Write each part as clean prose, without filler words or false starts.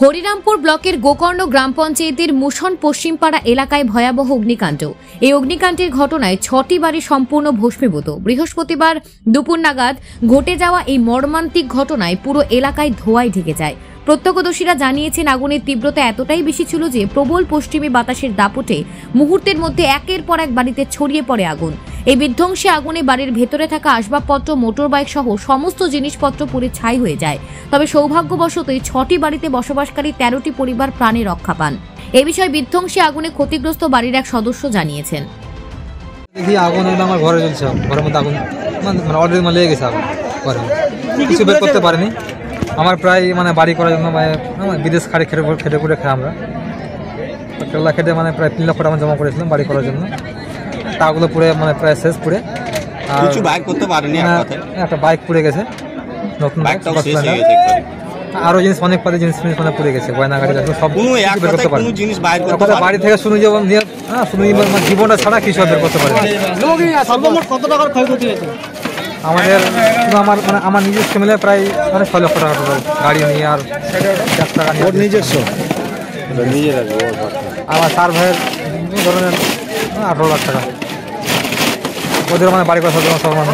হরিরামপুর ব্লকের গোকর্ণ গ্রাম পঞ্চায়েতের মুশন পশ্চিমপাড়া এলাকায় ভয়াবহ অগ্নিকাণ্ড। এই অগ্নিকাণ্ডের ঘটনায় 6টি বাড়ি সম্পূর্ণ ভস্মীভূত। বৃহস্পতিবার দুপুর নাগাদ ঘটে যাওয়া এই মর্মান্তিক ঘটনায় পুরো এলাকায় ধোঁয়ায় ঢেকে যায়। প্রত্যক্ষদর্শীরা জানিয়েছেন, আগুনের তীব্রতা এতটাই বেশি ছিল যে প্রবল পশ্চিমী বাতাসের দাপটে মুহূর্তের মধ্যে একের পর এক বাড়িতে ছড়িয়ে পড়ে আগুন। এই বিধ্বংসী আগুনে বাড়ির ভেতরে থাকা আসবাবপত্র, মোটরবাইক সহ সমস্ত জিনিসপত্র পুড়ে ছাই হয়ে যায়। তবে সৌভাগ্যবশত এই 6টি বাড়িতে বসবাসকারী 13টি পরিবার প্রাণে রক্ষা পান। এ বিষয়ে বিধ্বংসী আগুনে ক্ষতিগ্রস্ত বাড়ির এক সদস্য জানিয়েছেন, দেখি আগুন আমার ঘরে জ্বলছে, ঘরের মধ্যে আগুন মানে অলরেডি লেগে গেছে আগুন, ঘরে কিছু বের করতে পারিনি। আমার প্রায় বাড়ি করার জন্য বিদেশ খেটে করে খাই আমরা, কেরলা খেটে প্রায় 3 লক্ষ টাকা জমা করেছিলাম বাড়ি করার জন্য। টাকাগুলো পুড়ে প্রায় শেষ পুড়ে, আর কিছু বাইক করতে পারেনি, একটা বাইক পুড়ে গেছে, নতুন বাইক, আরো জিনিস অনেক পাতি জিনিস পুড়ে গেছে, গয়নাগাড়ি সব বের করতে পারে। বাড়ি থেকে শুনি যেমন শুনি জীবনটা ছাড়া কিছু বের করতে পারে। কত টাকার ক্ষয়ক্ষতি হয়েছে? আমাদের আমার নিজস্ব মিলে প্রায় 6 লক্ষ টাকা টোটাল, গাড়ি নিয়ে আর 1 টাকা নিয়ে নিজস্ব। আমার 4 ভাইয়ের ধরনের 18 লাখ টাকা, ওদের বাড়ি করা সব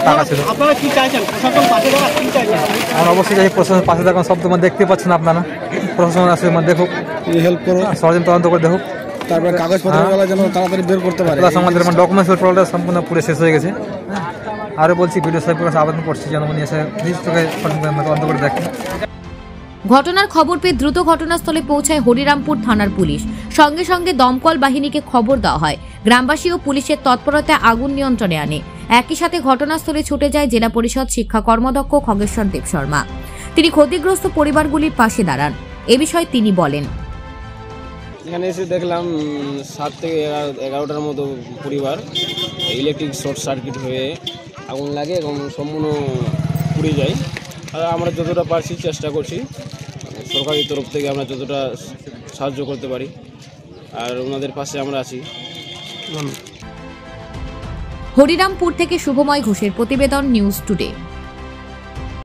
টাকা ছিল। আপনারা কি চাইছেন? প্রশাসন পাশে থাকা কি চাইছেন? আমরা অবশ্যই চাই প্রশাসন পাশে থাকা, সব তোমার দেখতে পাচ্ছেন আপনারা, প্রশাসন আসে দেখুক, হেল্প করো, সরজম তদন্ত করে দেখুক, তারপরে কাগজপত্রগুলো যেন তাড়াতাড়ি বের করতে পারে। আমাদের ডকুমেন্টস টোটালটা সম্পূর্ণ পুরো শেষ হয়ে গেছে। আরও বলছি, ভিডিও সাহেবের কাছে আবেদন করছি যেন উনি এসে নিজ চোখে তদন্ত করে দেখেন। ঘটনার খবর পেয়ে দ্রুত ঘটনাস্থলে পৌঁছায় হরিরামপুর থানার পুলিশ। সঙ্গে সঙ্গে দমকল বাহিনীকে খবর দেওয়া হয়। গ্রামবাসী ও পুলিশের তৎপরতায় আগুন নিয়ন্ত্রণে আনে। একই সাথে ঘটনাস্থলে ছুটে যায় জেলা পরিষদ শিক্ষা কর্মদক্ষ খগেশ্বর দেব শর্মা। তিনি ক্ষতিগ্রস্ত পরিবারগুলির পাশে দাঁড়ান। এ বিষয়ে তিনি বলেন, এখানে এসে দেখলাম 7 থেকে 11টার মতো পরিবার ইলেকট্রিক শর্ট সার্কিট হয়ে আগুন লাগে এবং সম্পূর্ণ পুড়ে যায়। আর আমরা যতটা পারছি চেষ্টা করছি, সরকারি তরফ থেকে আমরা যতটা সাহায্য করতে পারি, আর ওনাদের পাশে আমরা আছি। হরিরামপুর থেকে শুভময় ঘোষের প্রতিবেদন, নিউজ টুডে।